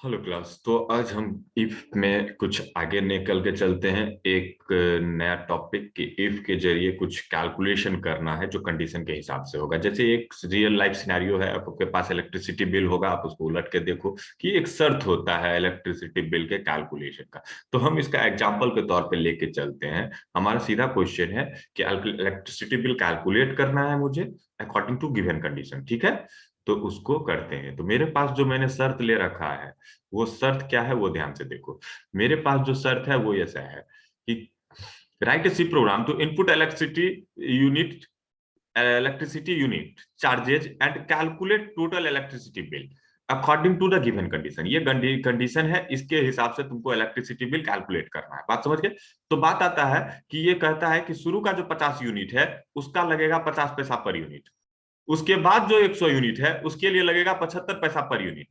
Hello class. तो आज हम इफ में कुछ आगे निकल के चलते हैं। एक नया टॉपिक कि इफ के जरिए कुछ कैलकुलेशन करना है जो कंडीशन के हिसाब से होगा। जैसे एक रियल लाइफ सिनेरियो है, आपके पास इलेक्ट्रिसिटी बिल होगा, आप उसको उलट के देखो कि एक शर्त होता है इलेक्ट्रिसिटी बिल के कैलकुलेशन का। तो हम इसका एग्जाम्पल के तौर पे लेके चलते हैं। हमारा सीधा क्वेश्चन है कि इलेक्ट्रिसिटी बिल कैलकुलेट करना है मुझे अकॉर्डिंग टू गिवन कंडीशन। ठीक है, तो उसको करते हैं। तो मेरे पास जो मैंने शर्त ले रखा है, वो शर्त क्या है वो ध्यान से देखो। मेरे पास जो शर्त है वो ऐसा है कि write a C program to input electricity unit charges and calculate total electricity bill according to the given condition. ये कंडीशन है, इसके हिसाब से तुमको इलेक्ट्रिसिटी बिल कैलकुलेट करना है। बात समझ गए? तो बात आता है कि ये कहता है कि शुरू का जो 50 यूनिट है उसका लगेगा 50 पैसा पर यूनिट। उसके बाद जो 100 यूनिट है उसके लिए लगेगा 75 पैसा पर यूनिट।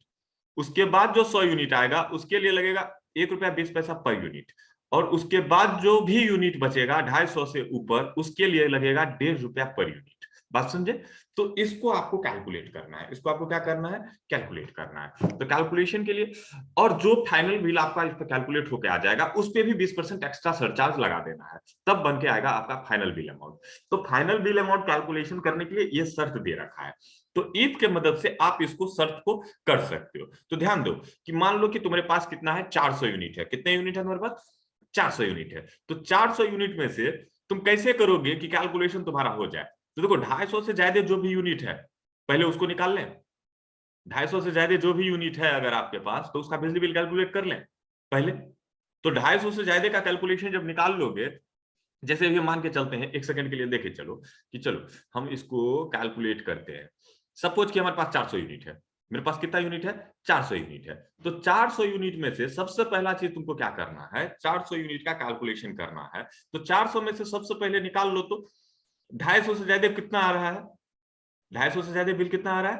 उसके बाद जो 100 यूनिट आएगा उसके लिए लगेगा 1 रुपया 20 पैसा पर यूनिट। और उसके बाद जो भी यूनिट बचेगा 250 से ऊपर उसके लिए लगेगा 1.5 रुपया पर यूनिट। बात समझे? तो इसको आपको कैलकुलेट करना है। इसको आपको क्या करना है? कैलकुलेट करना है। तो कैलकुलेशन के लिए और जो फाइनल बिल आपका इस पर कैलकुलेट होकर आ जाएगा उस पर भी 20% एक्स्ट्रा सरचार्ज लगा देना है, तब बन के आएगा आपका फाइनल बिल अमाउंट। तो फाइनल बिल अमाउंट कैलकुलेशन करने के लिए ये शर्त दे रखा है। तो इफ के मदद से आप इसको शर्त को कर सकते हो। तो ध्यान दो कि मान लो कि तुम्हारे पास कितना है, 400 यूनिट है। कितने यूनिट है तुम्हारे पास? 400 यूनिट है। तो 400 यूनिट में से तुम कैसे करोगे कि कैलकुलेशन तुम्हारा हो जाए? तो देखो, 250 से ज्यादा जो भी यूनिट है पहले उसको निकाल लें। 250 से ज्यादा जो भी यूनिट है अगर आपके पास, तो उसका बिजली बिल कैलकुलेट कर लें पहले। तो 250 से ज्यादा का कैलकुलेशन जब निकाल लोगे, जैसे अभी हम मान के चलते हैं, एक सेकंड के लिए देखे चलो कि चलो हम इसको कैलकुलेट करते हैं। सपोज कि हमारे पास 400 यूनिट है। मेरे पास कितना यूनिट है? 400 यूनिट है। तो 400 यूनिट में से सबसे पहला चीज तुमको क्या करना है? 400 यूनिट का कैलकुलेशन करना है। तो 400 में से सबसे पहले निकाल लो। तो 250 से ज्यादा कितना आ रहा है? 250 से ज्यादा बिल कितना आ रहा है?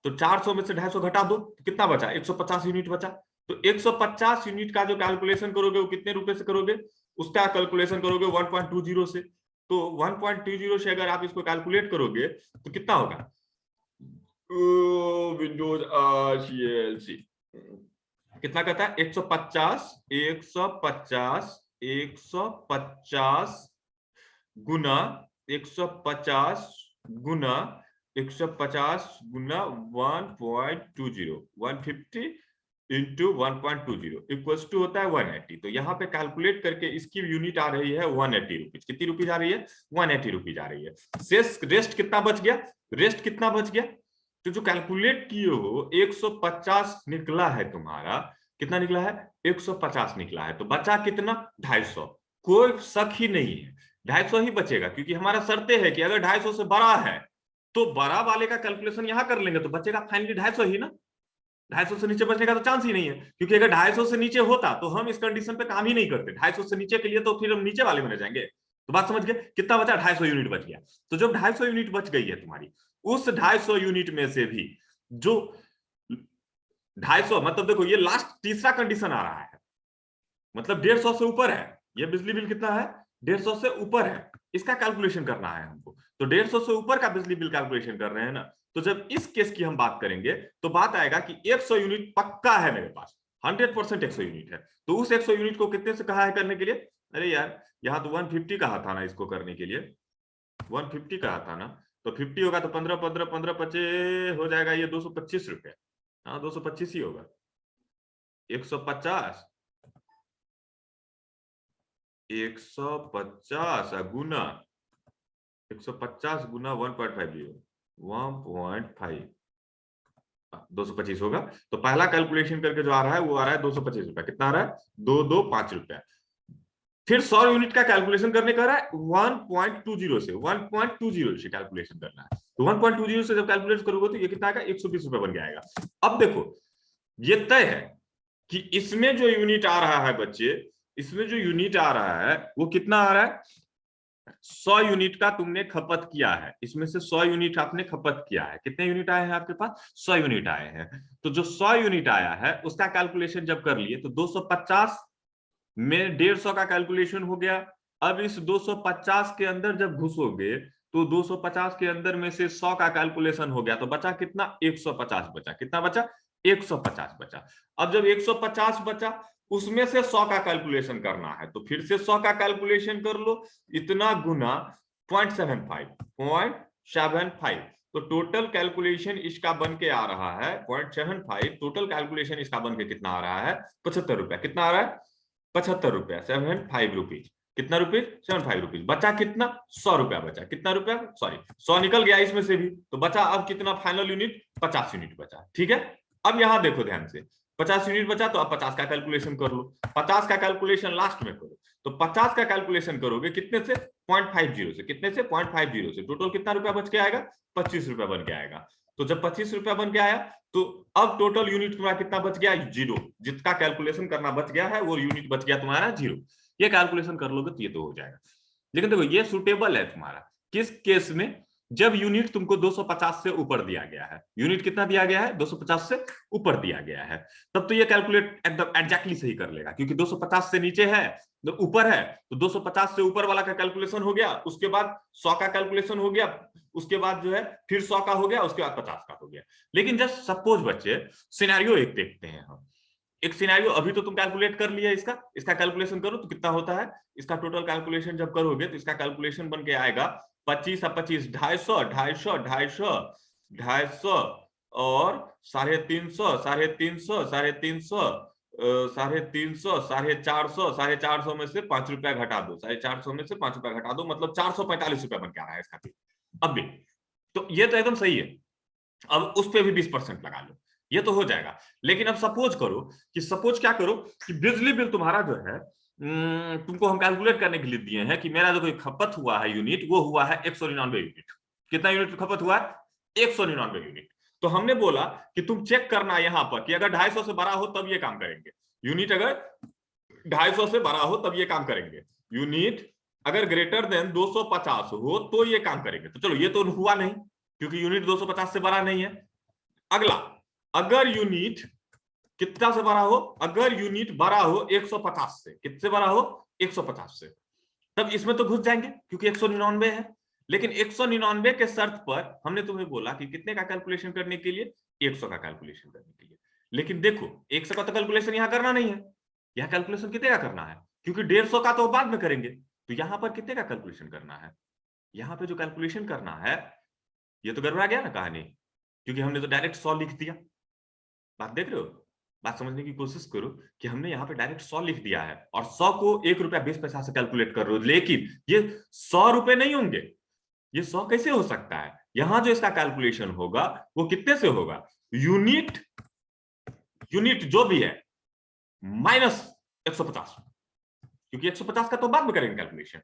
तो 400 में से 250 घटा दो तो कितना बचा? 150 यूनिट बचा। तो 150 यूनिट का जो कैलकुलेशन करोगे वो कितने रुपए से करोगे? उसका कैलकुलेशन करोगे 1.20 से। तो 1.20 से अगर आप इसको कैलकुलेट करोगे तो कितना होगा? विंडोज सीएलसी कितना कहता है? 150 150 150 गुना 150 गुना 150 गुना 1.20 150 इंटू 1.20 इक्वल्स टू होता है 180। तो यहाँ पे कैलकुलेट करके इसकी यूनिट आ रही है 180 रुपीज। कितनी रुपीज आ रही है? 180 रुपीज आ रही है। शेष रेस्ट कितना बच गया? रेस्ट कितना बच गया? तो जो कैलकुलेट किए हो 150 निकला है तुम्हारा। कितना निकला है? 150 निकला है। तो बचा कितना? 250। कोई शक ही नहीं है, 250 ही बचेगा, क्योंकि हमारा शर्ते है कि अगर 250 से बड़ा है तो बड़ा वाले का कैलकुलेशन यहां कर लेंगे तो बचेगा फाइनली 250 ही ना। 250 से नीचे बचने का तो चांस ही नहीं है, क्योंकि अगर 250 से नीचे होता तो हम इस कंडीशन पे काम ही नहीं करते। 250 से नीचे के लिए तो फिर हम नीचे वाले में रह जाएंगे। तो बात समझ गए? कितना बचा? 250 यूनिट बच गया। तो जब 250 यूनिट बच गई है तुम्हारी, उस 250 यूनिट में से भी जो 250, मतलब देखो ये लास्ट तीसरा कंडीशन आ रहा है, मतलब 150 से ऊपर है। ये बिजली बिल कितना है? 150 से ऊपर है। इसका कैलकुलेशन करना है हमको। तो 150 से ऊपर का बिजली बिल कैलकुलेशन कर रहे हैं ना। तो जब इस केस की हम बात करेंगे तो बात आएगा कि 100 यूनिट पक्का है मेरे पास, 100% 100 यूनिट है। तो उस 100 यूनिट को कितने से कहा है करने के लिए? अरे यार, यहाँ तो 150 कहा था ना इसको करने के लिए, 150 कहा था ना। तो 50 होगा तो 15 15 15 25 हो जाएगा, ये 225 रुपए। हाँ, 225 ही होगा। 150 150 गुना 150 गुना 1.50 1.5 225 होगा। तो पहला कैलकुलेशन करके जो आ रहा है वो आ रहा है 225 रुपया। कितना आ रहा है? 225 रुपया। फिर 100 यूनिट का कैलकुलेशन करने का रहा है 1.20 से 1.20 से कैलकुलेशन करना है। तो 1.20 से जब कैलकुलेट करोगे तो ये कितना आएगा? 120 रुपया बन जाएगा। अब देखो, ये तय है कि इसमें जो यूनिट आ रहा है बच्चे, इसमें जो यूनिट आ रहा है वो कितना आ रहा है? 100 यूनिट का तुमने खपत किया है। इसमें से 100 यूनिट आपने खपत किया है। कितने यूनिट आए हैं आपके पास? 100 यूनिट आए हैं। तो जो 100 यूनिट आया है उसका कैलकुलेशन जब कर लिए तो 250 में 150 का कैलकुलेशन हो गया। अब इस 250 के अंदर जब घुसोगे तो 250 के अंदर में से 100 का कैलकुलेशन हो गया, तो बचा कितना? 150 बचा। कितना बचा? 150 बचा। अब जब 150 बचा, उसमें से 100 का कैलकुलेशन करना है, तो फिर से 100 का कैलकुलेशन कर लो, इतना गुना 0.75 तो टोटल कैलकुलेशन इसका बन के आ रहा है 0.75। टोटल कैलकुलेशन इसका बन के कितना आ रहा है? 75 रुपया। कितना आ रहा है? 75 रुपया, 75 रुपीज। कितना रुपीज? 75 रुपीज। बचा कितना? 100 रुपया बचा। कितना रुपया? सॉरी, 100 निकल गया इसमें से भी, तो बचा अब कितना फाइनल यूनिट? 50 यूनिट बचा। ठीक है, अब यहां देखो ध्यान से, 50 यूनिट बचा, तो अब 50 का कैलकुलेशन कर लो। 50 का कैलकुलेशन लास्ट में करो, तो 50 का कैलकुलेशन करोगे कितने से? 0.50 से। कितने से? 0.50 से। टोटल कितना रुपया बच के आएगा? 25 रुपया बन के आएगा। तो जब 25 रुपया बन के आया, तो अब टोटल यूनिट तुम्हारा कितना बच गया? 0। जिसका कैलकुलेशन करना बच गया है वो यूनिट बच गया तुम्हारा 0। ये कैलकुलेशन कर लोगे तो ये तो हो जाएगा। लेकिन देखो ये सुटेबल है तुम्हारा किस केस में? जब यूनिट तुमको 250 से ऊपर दिया गया है। यूनिट कितना दिया गया है? 250 से ऊपर दिया गया है। तब तो ये कैलकुलेट एकदम एग्जैक्टली सही कर लेगा, क्योंकि 250 से नीचे है, तो ऊपर है, तो 250 से ऊपर वाला का कैलकुलेशन हो गया, उसके बाद 100 का कैलकुलेशन हो गया, उसके बाद जो है फिर 100 का हो गया, उसके बाद 50 का हो गया। लेकिन जस्ट सपोज बच्चे सिनेरियो एक देखते हैं हम। एक सिनेरियो अभी तो तुम कैलकुलेट कर लिया, इसका कैलकुलेशन करो तो कितना होता है? इसका टोटल कैलकुलेशन जब करोगे तो इसका कैलकुलेशन बन के आएगा 25 और 25 250, 250, 250, 250 और 350, 350, 350, 350, 450, 450 में से 5 रुपया घटा दो, 450 में से 5 रुपया घटा दो, मतलब 445 रुपया बन के आ रहा है इसका बिल। अब भी तो ये तो एकदम सही है। अब उस पर भी 20% लगा लो, ये तो हो जाएगा। लेकिन अब सपोज करो कि सपोज क्या करो कि बिजली बिल तुम्हारा जो है तुमको हम कैलकुलेट करने के लिए दिए हैं कि मेरा जो कोई खपत हुआ है यूनिट, वो हुआ है 199 यूनिट। कितना यूनिट खपत हुआ है? 199 यूनिट। तो हमने बोला कि तुम चेक करना यहां पर कि अगर 250 से बड़ा हो तब ये काम करेंगे। यूनिट अगर 250 से बड़ा हो तब ये काम करेंगे। यूनिट अगर ग्रेटर देन 250 हो तो ये काम करेंगे। तो चलो ये तो हुआ नहीं, क्योंकि यूनिट 250 से बड़ा नहीं है। अगला, अगर यूनिट कितना से बड़ा हो? अगर यूनिट बड़ा हो 150 से। कितने बड़ा हो? 150 से। तब इसमें तो घुस जाएंगे क्योंकि 199 है। लेकिन 199 के शर्त पर हमने तुम्हें बोला कि कितने का कैलकुलेशन करने के लिए? 100 का कैलकुलेशन करने के लिए। लेकिन देखो 100 का तो कैलकुलेशन यहां करना नहीं है। यहां कैलकुलेशन कितने का करना है? क्योंकि 150 का तो बाद में करेंगे। तो यहां पर कितने का कैलकुलेशन करना है? यहां पे जो कैलकुलेशन करना है, ये तो गड़बड़ा गया ना कहानी, क्योंकि हमने तो डायरेक्ट 100 लिख दिया। बात देख रहे हो? बात समझने की कोशिश करो कि हमने यहाँ पे डायरेक्ट 100 लिख दिया है और 100 को 1 रुपया 20 पैसा से कैलकुलेट कर रहे हो, लेकिन ये 100 रुपए नहीं होंगे। ये 100 कैसे हो सकता है? यहां जो इसका कैलकुलेशन होगा वो कितने से होगा? यूनिट यूनिट जो भी है माइनस 150, क्योंकि 150 का तो बाद में करेंगे कैलकुलेशन।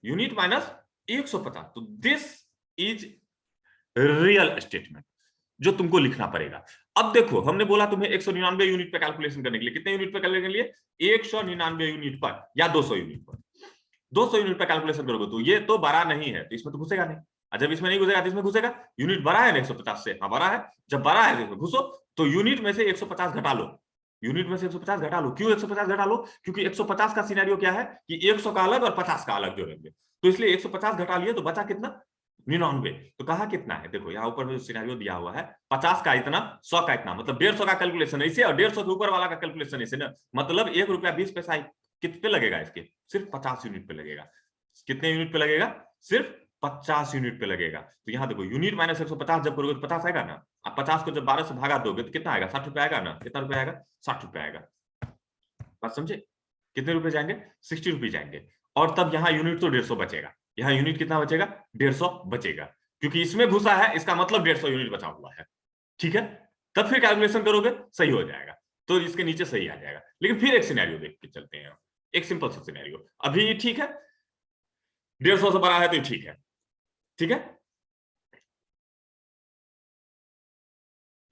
यूनिट माइनस 150, तो दिस इज रियल स्टेटमेंट जो तुमको लिखना पड़ेगा। अब देखो हमने बोला तुम्हें 199 यूनिट पे कैलकुलेशन करने के लिए। कितने यूनिट पे करने के लिए? 199 यूनिट पर या 200 यूनिट पर। 200 यूनिट पे कैलकुलेशन करोगे तो ये तो बड़ा नहीं है, तो इसमें तो घुसेगा नहीं। और जब इसमें नहीं घुसेगा तो इसमें घुसेगा। यूनिट बड़ा है ना 150 से? हाँ बड़ा है। जब बड़ा है तो इसमें घुसो, तो यूनिट में से 150 घटा लो। यूनिट में से 150 घटा लो। क्यों 150 घटा लो? क्योंकि 150 का सिनेरियो क्या है कि 100 का अलग और 50 का अलग जोड़ेंगे, तो इसलिए 150 घटा लिए तो बचा कितना? 99। तो कहा कितना है? देखो यहाँ ऊपर में जो सिनेरियो दिया हुआ है 50 का इतना, 100 का इतना, मतलब 150 का कैलकुलेशन ऐसे और 150 के ऊपर वाला का कैलकुलेशन ऐसे ना, मतलब 1 रुपया 20 पैसा कितने लगेगा इसके? सिर्फ 50 यूनिट पे लगेगा। कितने यूनिट पे लगेगा? सिर्फ 50 यूनिट पे लगेगा। तो यहाँ देखो यूनिट माइनस 150 जब करोगे तो 50 आएगा ना। अब 50 को जब 12 से भागा दोगे तो कितना आएगा? 60 रुपया आएगा ना। कितना रुपया आएगा? 60 रुपया आएगा। बात समझे? कितने रुपए जाएंगे? 60 रुपये जाएंगे। और तब यहाँ यूनिट तो 150 बचेगा। यहाँ यूनिट कितना बचेगा? 150 बचेगा, क्योंकि इसमें घुसा है, इसका मतलब 150 यूनिट बचा हुआ है। ठीक है, तब फिर कैलकुलेशन करोगे सही हो जाएगा, तो इसके नीचे सही आ जाएगा। लेकिन फिर एक सिनेरियो देख के चलते हैं, एक सिंपल सा सिनेरियो। अभी ठीक है, 150 से बड़ा है तो ठीक है। ठीक है,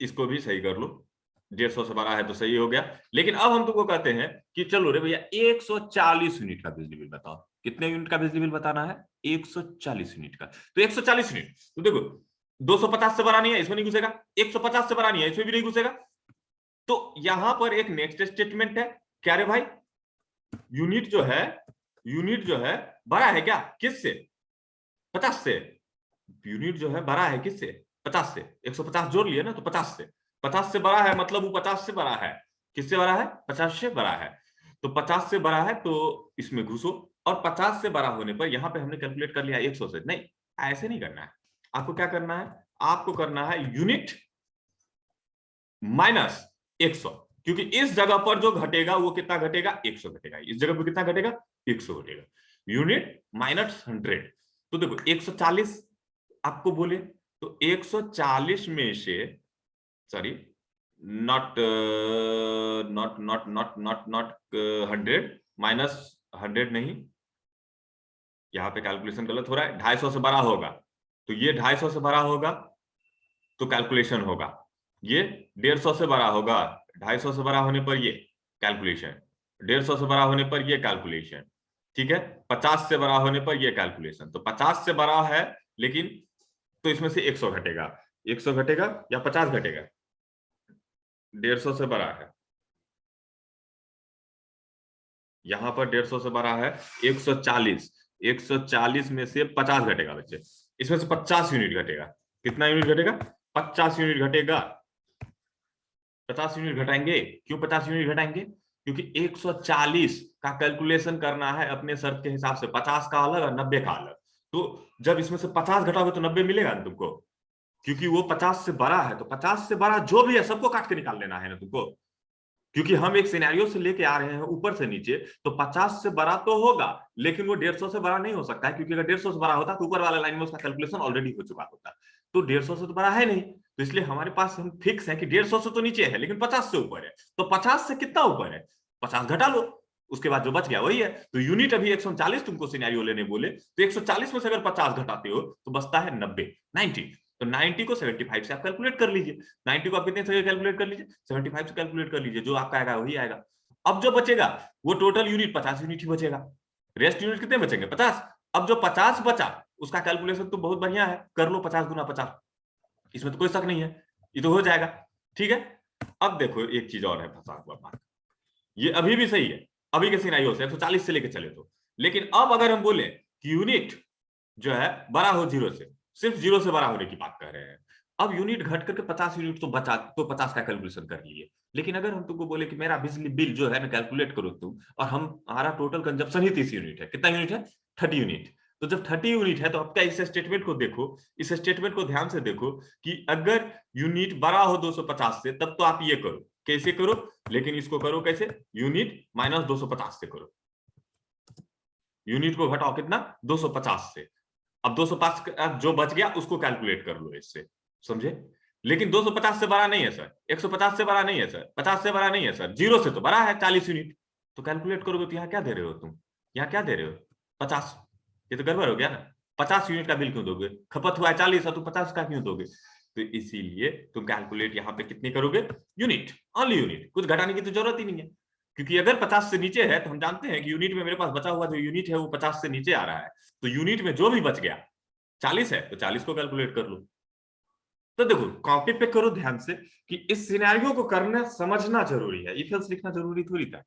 इसको भी सही कर लो। 150 से बड़ा है तो सही हो गया। लेकिन अब हम तुमको कहते हैं कि चलो रे भैया 140 यूनिट का बिजली बिल बताओ। कितने यूनिट का बिजली बिल बताना है? 140 यूनिट का। तो 140 यूनिट, तो देखो 250 से बड़ा नहीं है, इसमें नहीं घुसेगा। 150 से बड़ा नहीं है, इसमें भी नहीं घुसेगा। तो यहां पर एक नेक्स्ट स्टेटमेंट है, क्या रे भाई? यूनिट जो है, यूनिट जो है बड़ा है क्या? किससे? 50 से। यूनिट जो है बड़ा है किससे? 50 से। 150 जोड़ लिए ना, तो 50 से। 50 से बड़ा है मतलब वो 50 से बड़ा है। किससे बड़ा है? 50 से बड़ा है। तो 50 से बड़ा है तो इसमें घुसो, और 50 से बड़ा होने पर यहाँ पे हमने कैलकुलेट कर लिया 100 से। नहीं, ऐसे नहीं करना है। आपको क्या करना है? आपको करना है यूनिट माइनस 100, क्योंकि इस जगह पर जो घटेगा वो कितना घटेगा? 100 घटेगा। इस जगह पर कितना घटेगा? 100 घटेगा। Unit minus 100। तो देखो 140 आपको बोले, तो 140 में से, sorry, not not not not not not 100, minus 100 नहीं, यहाँ पे कैलकुलेशन गलत हो रहा है। 250 से बड़ा होगा तो ये 250 से बड़ा होगा तो कैलकुलेशन होगा। ये 150 से बड़ा होगा, 250 से बड़ा होने पर ये कैलकुलेशन, 150 से बड़ा होने पर ये कैलकुलेशन, ठीक है। 50 से बड़ा होने पर ये कैलकुलेशन। तो 50 से बड़ा है लेकिन, तो इसमें से 100 घटेगा। 100 घटेगा या 50 घटेगा? 150 से बड़ा है, यहां पर 150 से बड़ा है 140। 140 में से 50 घटेगा बच्चे, इसमें से 50 यूनिट घटेगा। कितना यूनिट घटेगा? 50 यूनिट घटेगा। 50 यूनिट घटाएंगे। क्यों 50 यूनिट घटाएंगे? क्योंकि 140 का कैलकुलेशन करना है अपने शर्त के हिसाब से, 50 का अलग और 90 का अलग। तो जब इसमें से 50 घटाओगे तो 90 मिलेगा ना तुमको, क्योंकि वो 50 से बड़ा है। तो 50 से बड़ा जो भी है सबको काट के निकाल लेना है ना तुमको, क्योंकि हम एक सिनेरियो से लेके आ रहे हैं ऊपर से नीचे। तो 50 से बड़ा तो होगा लेकिन वो 150 से बड़ा नहीं हो सकता है, क्योंकि अगर 150 से बड़ा होता तो ऊपर वाला लाइन में उसका कैलकुलेशन ऑलरेडी हो चुका होता। तो 150 से तो बड़ा है नहीं, तो इसलिए हमारे पास हम फिक्स है कि 150 से तो नीचे है लेकिन 50 से ऊपर है। तो 50 से कितना ऊपर है? 50 घटा लो, उसके बाद जो बच गया वही है। तो यूनिट अभी 140 तुमको सिनेरियो लेने बोले, तो 140 में से अगर 50 घटाते हो तो बचता है 90, 90। तो 90 को 75 से आप कैलकुलेट कर लीजिए। 90 को आप कितने से कैलकुलेट कर लीजिए? 75 से कैलकुलेट कर लीजिए, जो आपका आएगा वही आएगा। अब जो बचेगा वो टोटल यूनिट 50 यूनिट ही बचेगा। रेस्ट यूनिट कितने बचेंगे? 50। अब जो 50 बचा उसका कैलकुलेशन तो बहुत बढ़िया है, कर लो 50 गुना 50, इसमें तो कोई शक नहीं है, ये तो हो जाएगा। ठीक है। अब देखो एक चीज और है फंसा हुआ बात, ये अभी भी सही है, अभी के सिनारियो से 140 से लेके चले तो। लेकिन अब अगर हम बोले कि यूनिट जो है बड़ा हो जीरो से, सिर्फ जीरो से बड़ा होने की बात कर रहे हैं। अब यूनिट घट करके 50 यूनिट तो बचा, तो 50 का कैलकुलेशन कर लिए। लेकिन अगर हम तुमको बोले कि मेरा बिजली बिल जो है ना कैलकुलेट करो तुम, और हमारा टोटल कंजप्शन ही 30 यूनिट है, कितना यूनिट है? 30 यूनिट। तो जब 30 यूनिट है तो अब क्या, इस स्टेटमेंट को देखो, इस स्टेटमेंट को ध्यान से देखो कि अगर यूनिट बड़ा हो 250 से तब तो आप ये करो, कैसे करो, लेकिन इसको करो कैसे? यूनिट माइनस 250 से करो। यूनिट को घटाओ कितना? 250 से। अब 250 जो बच गया उसको कैलकुलेट कर लो इससे, समझे? लेकिन 250 से बड़ा नहीं है सर, 150 से बड़ा नहीं है सर, 50 से बड़ा नहीं है सर, जीरो से तो बड़ा है 40 यूनिट। तो कैलकुलेट करोगे तो यहाँ क्या दे रहे हो तुम? यहाँ क्या दे रहे हो? 50। ये तो गड़बड़ हो गया ना। 50 यूनिट का बिल क्यों दोगे? खपत हुआ है 40 है तो 50 का क्यों दोगे? तो इसीलिए तुम कैलकुलेट यहाँ पे कितनी करोगे? यूनिट, ओनली यूनिट, कुछ घटाने की तो जरूरत ही नहीं है। क्योंकि अगर 50 से नीचे है तो हम जानते हैं कि यूनिट में मेरे पास बचा हुआ जो यूनिट है वो 50 से नीचे आ रहा है। तो यूनिट में जो भी बच गया, 40 है तो 40 को कैलकुलेट कर लो। तो देखो कॉपी पे करो ध्यान से कि इस सिनेरियो को करना समझना जरूरी है, इफ एल्स लिखना जरूरी थोड़ी था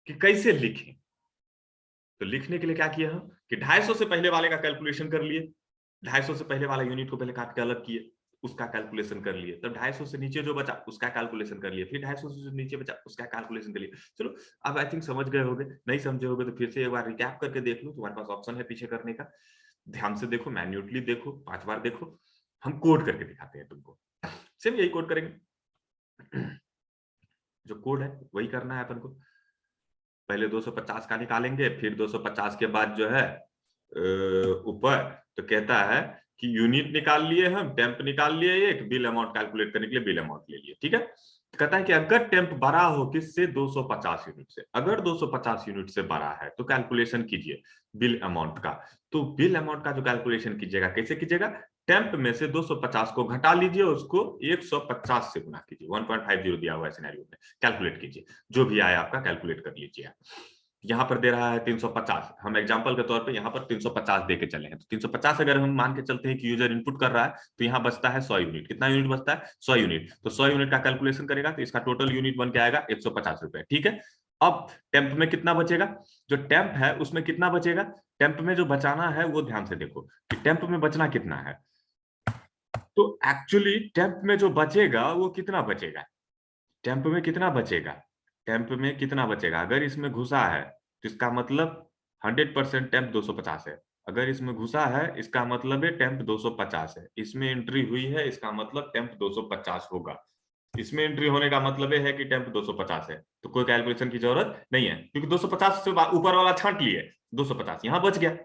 कि कैसे लिखें। तो लिखने के लिए क्या किया हम कि 250 से पहले वाले का कैलकुलेशन कर लिए, 250 से पहले वाला यूनिट को पहले काट के अलग किए, उसका कैलकुलेशन कर लिए। तब 250 से नीचे जो बचा उसका कैलकुलेशन कर लिए, फिर 250 से जो नीचे बचा उसका कैलकुलेशन कर लिए। चलो अब आई थिंक समझ गए होगे, नहीं समझे होगे तो फिर से एक बार रिकैप करके देख लो, तुम्हारे पास ऑप्शन है पीछे करने का। ध्यान से देखो, मैन्युअली देखो, 5 बार देखो। हम कोड करके दिखाते हैं तुमको, सेम यही कोड करेंगे। जो कोड है वही करना है अपन को। पहले 250 का निकालेंगे, फिर 250 के बाद जो है ऊपर तो कहता है कि यूनिट निकाल लिए, हम टेम्प निकाल लिए, एक बिल अमाउंट कैलकुलेट करने के लिए बिल अमाउंट ले लिए। ठीक है। कहता है कि अगर टेम्प बड़ा हो किससे? 250 यूनिट से। अगर 250 यूनिट से बड़ा है तो कैलकुलेशन कीजिए बिल अमाउंट का। तो बिल अमाउंट का जो कैलकुलेशन कीजिएगा कैसे कीजिएगा? टेम्प में से 250 को घटा लीजिए, उसको 150 से गुना कीजिए, 1.50 दिया हुआ है सिनेरियो में, कैलकुलेट कीजिए, जो भी आया आपका कैलकुलेट कर लीजिए। यहाँ पर दे रहा है 350, हम एग्जांपल के तौर पे यहाँ पर 350 दे के चले हैं। तो 350 अगर हम मान के चलते हैं कि यूजर इनपुट कर रहा है तो यहाँ बचता है 100 यूनिट। कितना यूनिट बचता है? 100 यूनिट। तो 100 यूनिट का कैलकुलेशन करेगा तो इसका टोटल यूनिट बन के आएगा 150 रुपए। ठीक है। अब टेम्प में कितना बचेगा? जो टेम्प है उसमें कितना बचेगा? टेम्प में जो बचाना है वो ध्यान से देखो कि टेम्प में बचना कितना है। तो एक्चुअली टेम्प में जो बचेगा वो कितना बचेगा, टेम्प में कितना बचेगा, टेम्प में कितना बचेगा, अगर इसमें घुसा है तो इसका मतलब 100% टेम्प 250 है, अगर इसमें घुसा है इसका मतलब है टेम्प 250 है, इसमें एंट्री हुई है इसका मतलब टेम्प 250 होगा, इसमें एंट्री होने का मतलब है कि टेम्प 250 है, तो कोई कैलकुलेशन की जरूरत नहीं है क्योंकि 250 से ऊपर वाला छांट लिए, 250 यहां बच गया,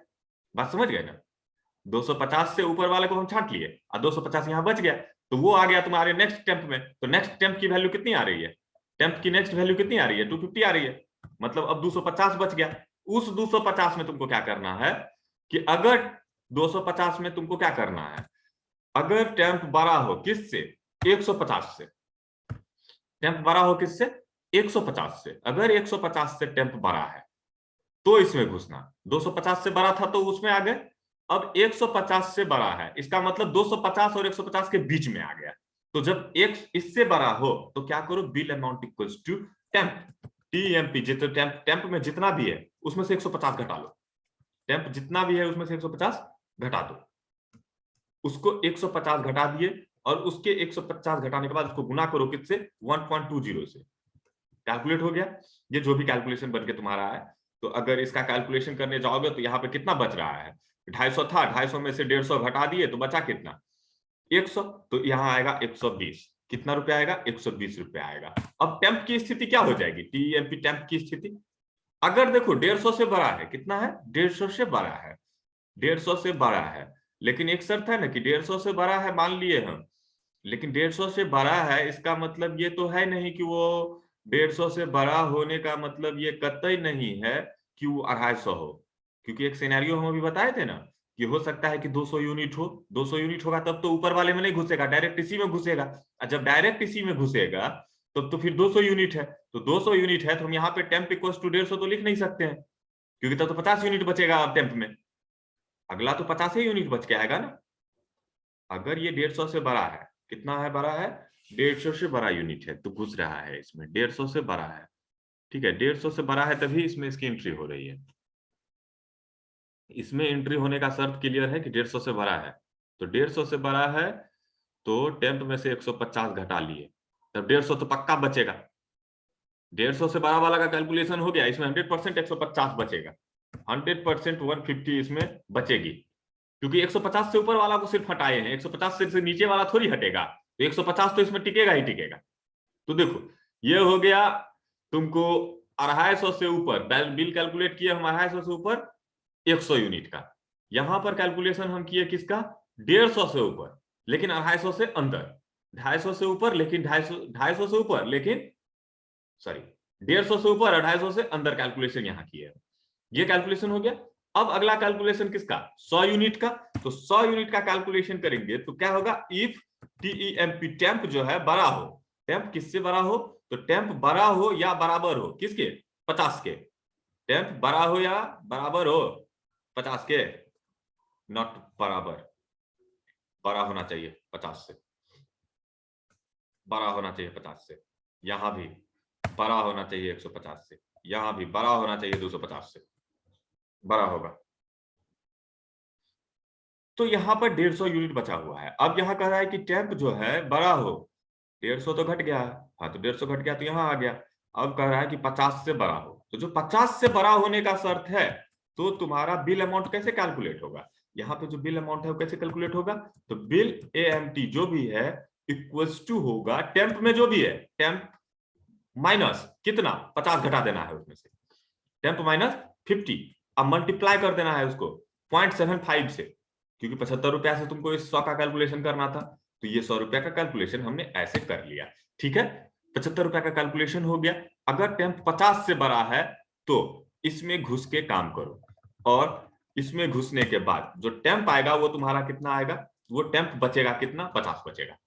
बात समझ गए ना, 250 से ऊपर वाले को हम छांट लिए और 250 यहां बच गया, तो वो आ गया तुम्हारे नेक्स्ट टेम्प में, तो नेक्स्ट टेम्प की वैल्यू कितनी आ रही है, टेम्प की नेक्स्ट वैल्यू कितनी आ रही है, 250 आ रही है, मतलब अब 250 बच गया। उस 250 में तुमको क्या करना है कि अगर 250 में तुमको क्या करना है, अगर टेम्प बड़ा हो किससे, 150 से, टेम्प बड़ा हो किससे, 150 से, अगर 150 से टेम्प बड़ा है तो इसमें घुसना, 250 से बड़ा था तो उसमें आ गए, अब 150 से बड़ा है इसका मतलब 250 और 150 के बीच में आ गया, तो जब एक इससे बड़ा हो तो क्या करो, bill amount equals to temp, TMP, जितना टेम्प में जितना भी है उसमें से 150 घटा लो, टेम्प जितना भी है उसमें से 150 घटा दो, उसको 150 घटा दिए और उसके 150 घटाने के बाद उसको गुना करो किससे, 1.20 से, कैलकुलेट हो गया, ये जो भी कैलकुलेशन बन के तुम्हारा है, तो अगर इसका कैलकुलेशन करने जाओगे तो यहाँ पे कितना बच रहा है, 250 था, 250 में से 150 घटा दिए तो बचा कितना, 100, तो यहाँ आएगा 120, कितना रुपया आएगा, 120 रुपया आएगा। अब टेम्प की स्थिति क्या हो जाएगी, टीएमपी टेम्प की स्थिति, अगर देखो 150 से बड़ा है, कितना है, 150 से बड़ा है, 150 से बड़ा है, लेकिन एक शर्त है ना कि 150 से बड़ा है मान लिए हम, लेकिन 150 से बड़ा है इसका मतलब ये तो है नहीं कि वो 150 से बड़ा होने का मतलब ये कतई नहीं है कि वो 250 हो, क्योंकि एक सिनेरियो हम अभी बताए थे ना कि हो सकता है कि 200 यूनिट हो, 200 यूनिट होगा तब तो ऊपर वाले में नहीं घुसेगा, डायरेक्ट इसी में घुसेगा, और जब डायरेक्ट इसी में घुसेगा तब तो फिर 200 यूनिट है, तो 200 यूनिट है तो हम यहाँ पे टेम्प इक्वल्स टू 150 तो लिख नहीं सकते हैं, क्योंकि तब तो 50 यूनिट बचेगा अब टेम्प में, अगला तो 50 ही यूनिट बच के आएगा ना, अगर ये 150 से बड़ा है, कितना है बड़ा है, 150 से बड़ा यूनिट है तो घुस रहा है इसमें, 150 से बड़ा है, ठीक है, 150 से बड़ा है तभी इसमें इसकी एंट्री हो रही है, इसमें एंट्री होने का शर्त क्लियर है कि 150 से बड़ा है, तो 150 से बड़ा है तो टेम्प में से 150 घटा लिए, तब 150 तो पक्का बचेगा, 150 से बड़ा वाला का कैलकुलेशन हो गया, इसमें 100% 150 बचेगा, 100% 150 इसमें बचेगी, क्योंकि 150 से ऊपर वाला को सिर्फ हटाए हैं, 150 से नीचे वाला थोड़ी हटेगा, तो 150 तो इसमें टिकेगा ही टिकेगा, तो देखो ये हो गया तुमको 250 से ऊपर, बिल कैलकुलेट किए हम 250 से ऊपर 100 यूनिट का, यहां पर कैलकुलेशन हम किए किसका, 150 से ऊपर लेकिन 250 से अंदर, 250 से ऊपर लेकिन 250 से ऊपर लेकिन सॉरी 150 से ऊपर 250 से अंदर कैलकुलेशन यहाँ किए, ये कैलकुलेशन हो गया। अब अगला कैलकुलेशन किसका, 100 यूनिट का, तो 100 यूनिट का कैलकुलेशन करेंगे तो क्या होगा, इफ टीईएमपी टेम्प जो है बड़ा हो, टेम्प किससे बड़ा हो, तो टेम्प बड़ा हो या बराबर हो किसके, 50 के, टेम्प बड़ा हो या बराबर हो 50 के, नॉट बराबर, बड़ा होना चाहिए 50 से, बड़ा होना चाहिए 50 से, यहां भी बड़ा होना चाहिए 150 से, यहां भी बड़ा होना चाहिए 250 से, बड़ा होगा, तो यहाँ पर 150 यूनिट बचा हुआ है, अब यहाँ कह रहा है कि टेम्प जो है बड़ा हो, 150 तो घट गया है, हाँ तो 150 घट गया तो यहाँ आ गया, अब कह रहा है कि 50 से बड़ा हो, तो जो 50 से बड़ा होने का शर्त है तो तुम्हारा बिल अमाउंट कैसे कैलकुलेट होगा, यहाँ पे जो बिल अमाउंट है वो कैसे कैलकुलेट होगा, तो बिल एएमटी जो भी है इक्वल्स टू होगा टेम्प में जो भी है, टेम्प माइनस कितना 50 घटा देना है उसमें से, टेम्प माइनस 50, अब मल्टीप्लाई कर देना है उसको 0.75 से, क्योंकि 75 रुपया से तुमको इस 100 का कैलकुलेशन करना था, तो ये 100 रुपया का कैलकुलेशन हमने ऐसे कर लिया, ठीक है, 75 रुपया का कैलकुलेशन हो गया। अगर टेम्प 50 से बड़ा है तो इसमें घुस के काम करो, और इसमें घुसने के बाद जो टेम्प आएगा वो तुम्हारा कितना आएगा, वो टेम्प बचेगा कितना, 50 बचेगा,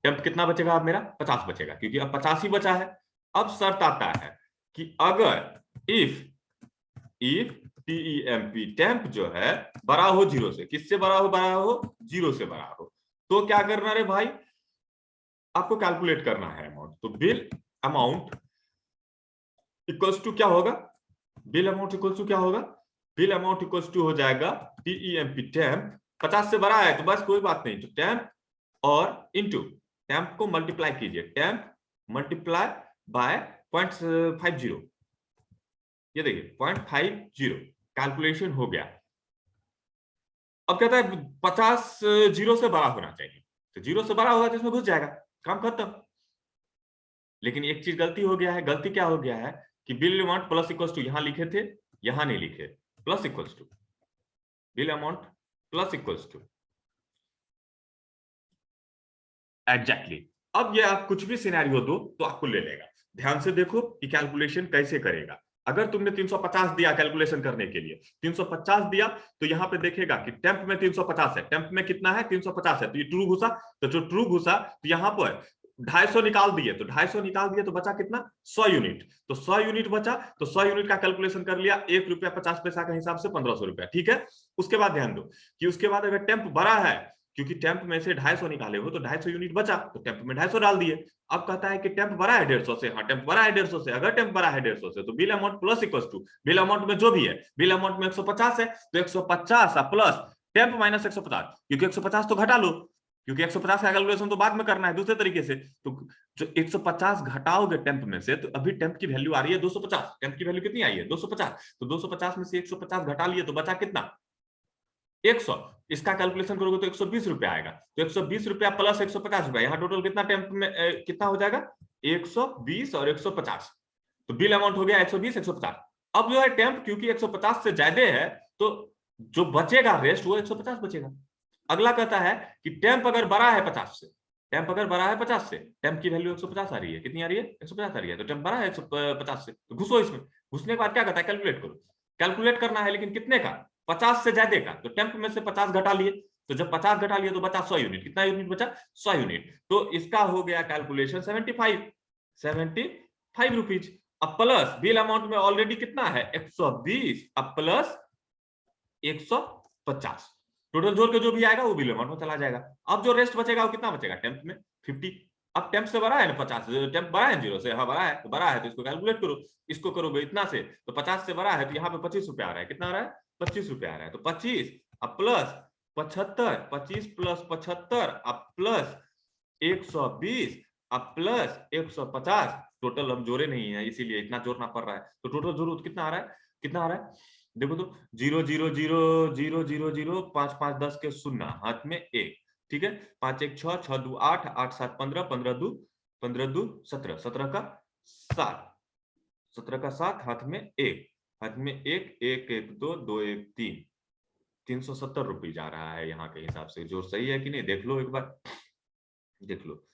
टेम्प कितना बचेगा अब मेरा 50 बचेगा, क्योंकि अब 50 ही बचा है। अब शर्त आता है कि अगर इफ टीईएमपी टेम्प जो है बड़ा हो 0 से, किससे बड़ा हो, 0 से बड़ा हो, तो क्या करना रे भाई, आपको कैलकुलेट करना है अमाउंट, तो बिल अमाउंट इक्वल्स टू क्या होगा, बिल अमाउंट इक्वल्स टू क्या होगा, बिल अमाउंट इक्वल्स टू हो जाएगा टीईएमपी टेम्प, 50 से बड़ा है तो बस कोई बात नहीं, तो टेम्प और इंटू टेम्प को मल्टीप्लाई कीजिए, टेम्प मल्टीप्लाई बाय 0.50, ये देखिए 0.50 कैलकुलेशन हो गया। अब कहता है 50 जीरो से बड़ा होना चाहिए, तो जीरो से बड़ा होगा तो इसमें घुस जाएगा, काम खत्म। लेकिन एक चीज गलती हो गया है, गलती क्या हो गया है कि bill amount plus equals to, यहां लिखे थे यहां नहीं लिखे, plus equals to bill amount plus equals to exactly. अब ये आप कुछ भी सिनेरियो दो तो आपको ले लेगा। ध्यान से देखो कि कैलकुलेशन कैसे करेगा। अगर तुमने 350 दिया कैलकुलेशन करने के लिए, 350 दिया तो यहां पे देखेगा कि टेम्प में 350 है, टेम्प में कितना है 350 है, तो ये ट्रू घुसा, तो जो ट्रू घुसा तो यहां पर 250 निकाल दिए, तो 250 निकाल दिए तो बचा कितना 100 यूनिट, तो 100 यूनिट बचा, तो 100 यूनिट का कैलकुलेशन कर लिया, 1 रुपया 50 पैसा के हिसाब से 1500 रुपया, ठीक है। उसके बाद ध्यान दो कि उसके बाद अगर टेम्प बड़ा है, क्योंकि टेम्प में से 250 निकाले हो तो 250 यूनिट बचा, तो टेम्प में 250 डाल दिए। अब कहता है कि टेम्प बड़ा है 150 से, हाँ टेम्प बड़ा है 150 से, अगर टेम्प बड़ा है 150 से तो bill amount plus equal to, bill amount में जो भी है, बिल अमाउंट में 150 है तो 150 प्लस टेम्प माइनस 150, क्योंकि 150 तो घटा लो, क्योंकि 150 का कैलकुलेशन तो बाद में करना है दूसरे तरीके से, तो जो 150 घटाओगे टेम्प में से, तो अभी टेम्प की वैल्यू आ रही है 250, टेम्प की वैल्यू कितनी आई है 250, तो 250 में से 150 घटा लिए तो बचा कितना 100, इसका कैलकुलेशन करोगे तो 120 रुपया आएगा, तो 120 रुपया प्लस 150 रुपया, यहाँ टोटल कितना टेम्प में कितना हो जाएगा 120 और 150, तो बिल अमाउंट हो गया 120 150। अब जो है टेम्प क्योंकि 150 से ज्यादा है तो जो बचेगा रेस्ट वो 150 बचेगा। अगला कहता है कि टेम्प अगर बड़ा है 50 से, टेम्प अगर बड़ा है 50 से, टेम्प की वैल्यू 150 आ रही है, कितनी आ रही है 150 आ रही है, तो टेम्प बड़ा है 150 से, तो घुसो इसमें, घुसने के बाद क्या कहता है कैलकुलेट करो, कैलकुलेट करना है लेकिन कितने का 50 से ज्यादा का, तो टेम्प में से 50 घटा लिए, तो जब 50 घटा लिए तो बचा 100 यूनिट, कितना यूनिट बचा 100 यूनिट, तो इसका हो गया कैलकुलेशन 75 रुपीज। अब प्लस बिल अमाउंट में ऑलरेडी कितना है 120, अब प्लस 150, टोटल जोड़ के जो भी आएगा वो बिल अमाउंट में चला जाएगा। अब जो रेस्ट बचेगा वो कितना बचेगा टेम्प में 50, अब टेम्प से बड़ा है ना 50, टेम्प बड़ा है जीरो से, हाँ बड़ा है, तो बड़ा है तो इसको कैलकुलेट करो, इसको करोगे इतना से तो 50 से बड़ा है, तो यहाँ पे 25 रुपया आ रहा है, कितना आ रहा है 25 रुपया आ रहा है, तो 25 अब प्लस 75, 25 प्लस 75 अब प्लस 120 अब प्लस 150, टोटल हम जोड़े नहीं है इसीलिए इतना जोड़ना पड़ रहा है, तो टोटल जोड़ो कितना आ रहा है, कितना आ रहा है देखो तो 0 0 0 0 0 0 5 5 10 के शून्य हाथ में 1, ठीक है, 5 1 6 6 2 8 8 7 15 15 2 17 17 का 7, 17 का 7 हाथ में 1, हाथ में 1 1 1 2 2 1 3, 370 रुपये जा रहा है यहाँ के हिसाब से, जो सही है कि नहीं देख लो एक बार, देख लो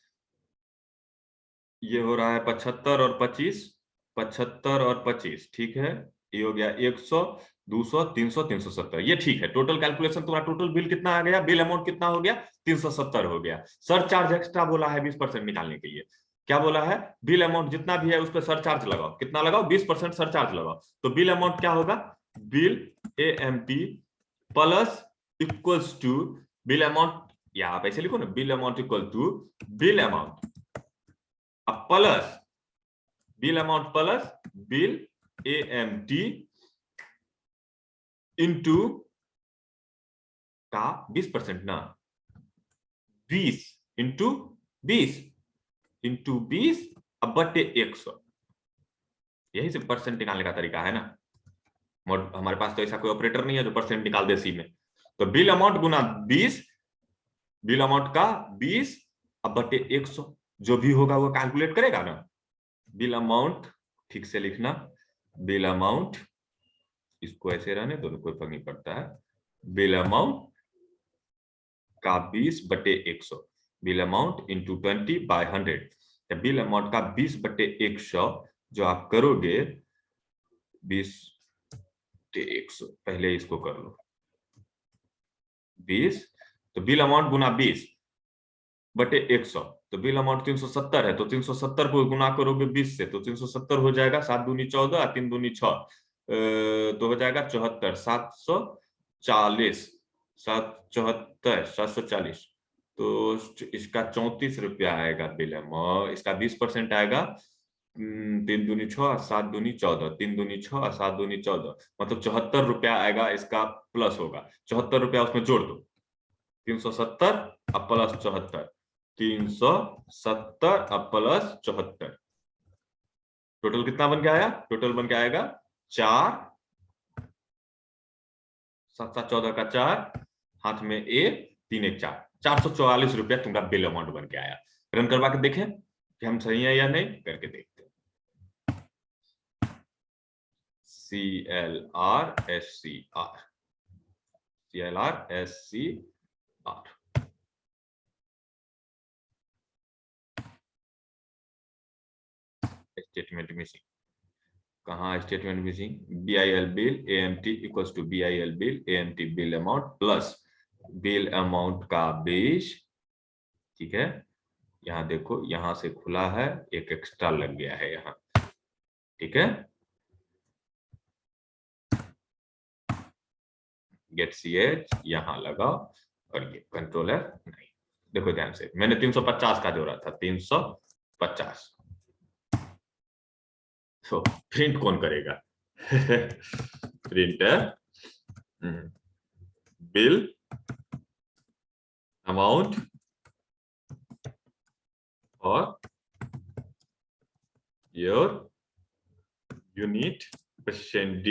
ये हो रहा है 75 और 25, 75 और 25, ठीक है, ये हो गया 100 200 300 370, ये ठीक है। टोटल कैलकुलेशन तुम्हारा टोटल बिल कितना आ गया, बिल अमाउंट कितना हो गया 370 हो गया। सर चार्ज एक्स्ट्रा बोला है 20% निकालने के लिए, क्या बोला है बिल अमाउंट जितना भी है उस पर सर चार्ज लगाओ, कितना लगाओ 20% सर चार्ज लगाओ, तो बिल अमाउंट क्या होगा bill AMT plus equals to bill amount, या आप ऐसे लिखो ना bill amount equal to bill amount plus bill amount plus bill AMT into का 20% ना 20 इंटू 20 इंटू 20 अब बटे 100, यही से परसेंट निकालने का तरीका है ना, हमारे पास तो ऐसा कोई ऑपरेटर नहीं है जो परसेंट निकाल दे सी में, तो बिल अमाउंट गुना 20, बिल अमाउंट का 20 अब बटे 100, जो भी होगा वो कैलकुलेट करेगा ना, बिल अमाउंट ठीक से लिखना, बिल अमाउंट इसको ऐसे रहने दो, कोई फर्क नहीं पड़ता है, बिल अमाउंट का 20 बटे 100, bill amount into 20/100, bill amount का 20 बटे 100 जो आप करोगे 20 बटे 100, पहले इसको कर लो 20, तो बिल अमाउंट गुना 20 बटे 100, तो बिल अमाउंट 370 है, तो 370 को गुना करोगे 20 से तो 370 हो जाएगा, 7 दूनी 14 3 दूनी 6, तो हो जाएगा 74, 740 774 740, तो इसका 34 रुपया आएगा बिल अमाउंट, इसका 20% आएगा 3 दूनी 6 7 दूनी 14, 3 दूनी 6 7 दूनी 14, मतलब 74 रुपया आएगा, इसका प्लस होगा 74 रुपया उसमें जोड़ दो, 370 अब प्लस 74, 370 अब प्लस 74, टोटल कितना बन के आया? टोटल बन के आएगा 4, 7 7 14 का 4, हाथ में 1, 3 1 4, 444 रुपया तुम्हारा बिल अमाउंट बन के आया। रन करवा के देखें कि हम सही है या नहीं, करके देखते हैं। CLRSCR, statement missing. कहाँ statement missing? BIL bill AMT equals to BIL bill AMT bill amount plus bill amount का बेस। ठीक है, यहाँ देखो, यहां से खुला है, एक एक्स्ट्रा लग गया है यहाँ। ठीक है, गेट CH यहां लगाओ और ये कंट्रोल है नहीं। देखो ध्यान से, मैंने 350 का जोड़ा था, 350। तो प्रिंट कौन करेगा? प्रिंटर बिल अमाउंट और your unit % D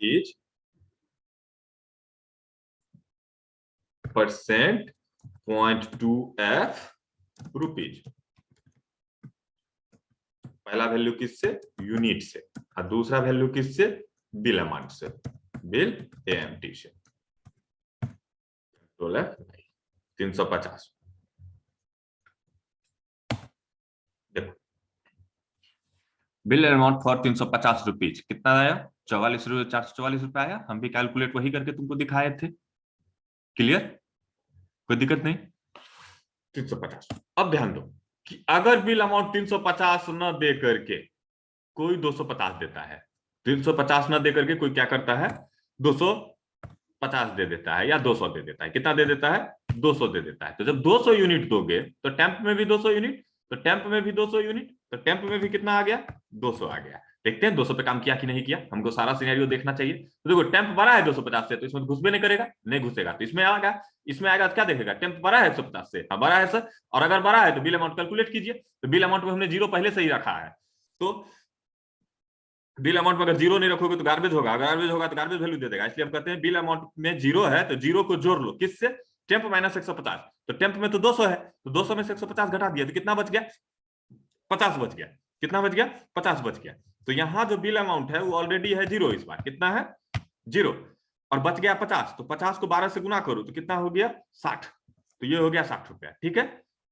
is %.2F rupees. पहला वैल्यू किससे? यूनिट से, और दूसरा वैल्यू किससे? बिल अमाउंट से, बिल AMT से। 350। देखो, बिल अमाउंट फॉर 350 रुपीज कितना आया? 444 रुपए आया। हम भी कैलकुलेट वही करके तुमको दिखाए थे। क्लियर? कोई दिक्कत नहीं। 350। अब ध्यान दो कि अगर बिल अमाउंट 350 न दे करके कोई 250 देता है, 350 न दे करके कोई क्या करता है? 250 दे देता है या 200 दे देता है। कितना दे देता है? 200 दे देता है। तो जब 200 यूनिट दोगे तो टेम्प में भी 200 यूनिट, तो टेम्प में भी 200 यूनिट, तो टेम्प में भी कितना आ गया? 200 आ गया। देखते हैं 200 पे काम किया कि नहीं किया, हमको सारा सिनेरियो देखना चाहिए। तो देखो, टेम्प बड़ा है 250 से, तो इसमें घुस भी नहीं करेगा, नहीं घुसेगा, तो इसमें आएगा। इसमें आएगा तो क्या देखेगा? टेम्प बड़ा है 150 से, हाँ बड़ा है सर, और अगर बड़ा है तो बिल अमाउंट कैलकुलेट कीजिए। तो बिल अमाउंट में हमने 0 पहले से ही रखा है, तो बिल अमाउंट में अगर 0 नहीं रखोगे तो गार्बेज होगा, गार्बेज होगा तो गार्बेज वैल्यू दे देगा। इसलिए हम कहते हैं बिल अमाउंट में 0 है तो 0 को जोड़ लो, किससे? Temp minus 150। तो टेम्प में तो 200 है, तो 200 में से 150 घटा दिया तो कितना बच गया? 50 बच गया। कितना बच गया? 50 बच गया। तो यहाँ जो बिल अमाउंट है वो ऑलरेडी है 0, इस बार कितना है? 0, और बच गया 50। तो 50 को 12 से गुना करो तो कितना हो गया? 60। तो ये हो गया 60 रुपया। ठीक है,